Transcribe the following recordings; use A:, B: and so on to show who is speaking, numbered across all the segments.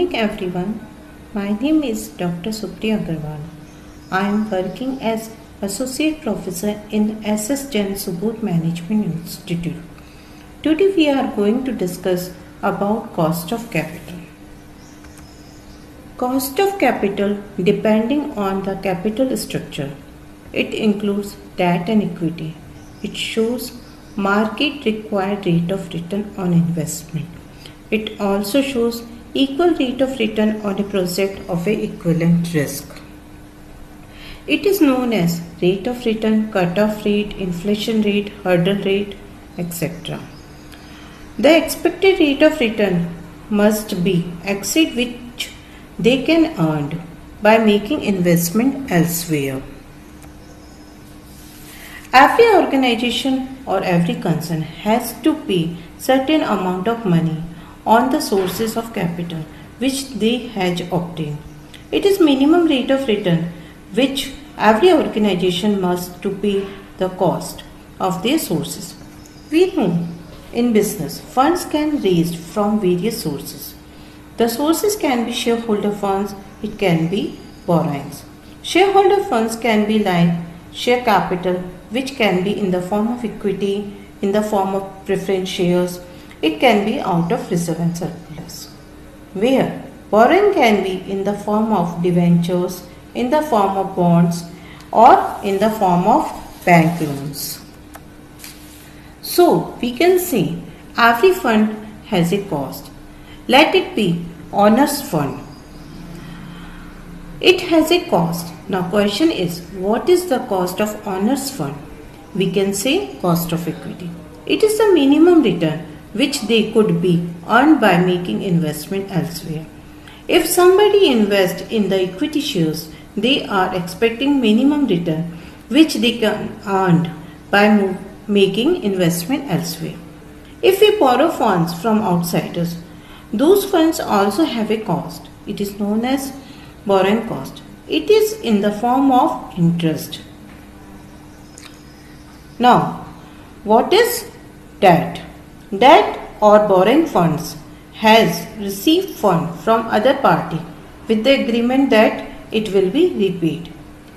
A: morning everyone. My name is Dr. Supriya Agarwal. I am working as Associate Professor in SS Jain Subodh Management Institute. Today we are going to discuss about cost of capital. Cost of capital depending on the capital structure. It includes debt and equity. It shows market required rate of return on investment. It also shows equal rate of return on a project of a equivalent risk. It is known as rate of return, cut-off rate, inflation rate, hurdle rate, etc. The expected rate of return must be exceed which they can earn by making investment elsewhere. Every organization or every concern has to pay certain amount of money on the sources of capital which they have obtained. It is minimum rate of return which every organization must to pay the cost of their sources. We know in business funds can be raised from various sources. The sources can be shareholder funds, it can be borrowings. Shareholder funds can be like share capital, which can be in the form of equity, in the form of preference shares. It can be out of reserve and surplus. Where borrowing can be in the form of debentures, in the form of bonds, or in the form of bank loans. So we can see every fund has a cost. Let it be owners fund. It has a cost. Now question is, what is the cost of owners fund? We can say cost of equity. It is the minimum return which they could be earned by making investment elsewhere. If somebody invests in the equity shares, they are expecting minimum return which they can earn by making investment elsewhere. If we borrow funds from outsiders, those funds also have a cost. It is known as borrowing cost. It is in the form of interest. Now, what is debt? Debt or borrowing funds has received fund from other party with the agreement that it will be repaid.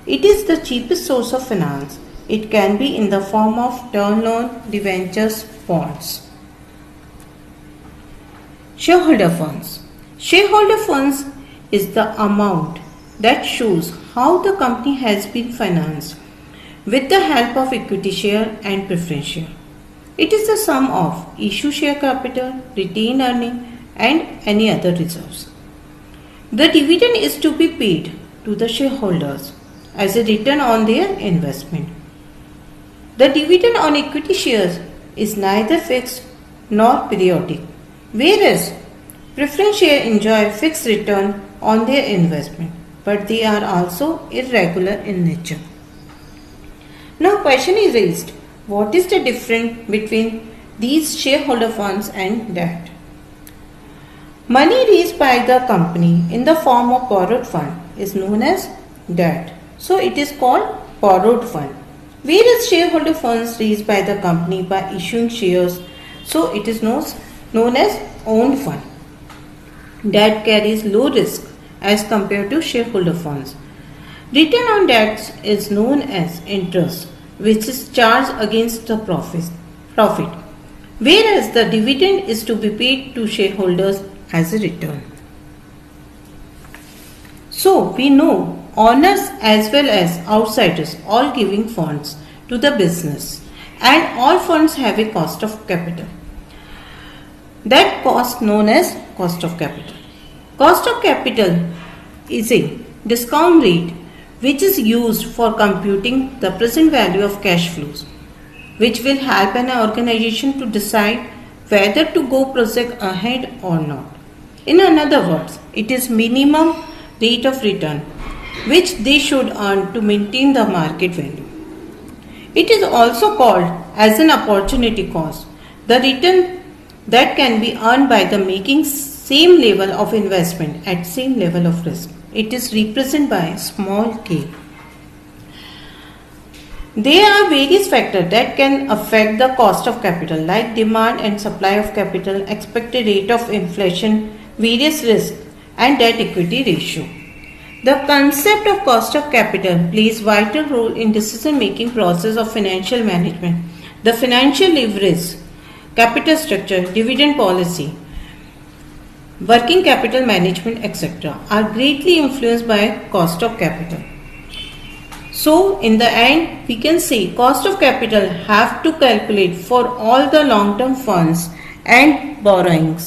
A: It is the cheapest source of finance. It can be in the form of term loan, debentures, bonds. Shareholder funds. Shareholder funds is the amount that shows how the company has been financed with the help of equity share and preference share. It is the sum of issue share capital, retained earning and any other reserves. The dividend is to be paid to the shareholders as a return on their investment. The dividend on equity shares is neither fixed nor periodic, whereas preference share enjoy fixed return on their investment, but they are also irregular in nature. Now question is raised, what is the difference between these shareholder funds and debt? Money raised by the company in the form of borrowed fund is known as debt. So it is called borrowed fund. Whereas shareholder funds raised by the company by issuing shares, so it is known as owned fund. Debt carries low risk as compared to shareholder funds. Return on debts is known as interest, which is charged against the profit, whereas the dividend is to be paid to shareholders as a return. So we know owners as well as outsiders all giving funds to the business, and all funds have a cost of capital. That cost known as cost of capital. Cost of capital is a discount rate which is used for computing the present value of cash flows, which will help an organization to decide whether to go project ahead or not. In other words, it is minimum rate of return which they should earn to maintain the market value. It is also called as an opportunity cost, the return that can be earned by the making same level of investment at same level of risk. It is represented by small k. There are various factors that can affect the cost of capital like demand and supply of capital, expected rate of inflation, various risks and debt equity ratio. The concept of cost of capital plays vital role in decision making process of financial management. The financial leverage, capital structure, dividend policy, working capital management, etc. are greatly influenced by cost of capital. So in the end, we can say cost of capital have to calculate for all the long-term funds and borrowings.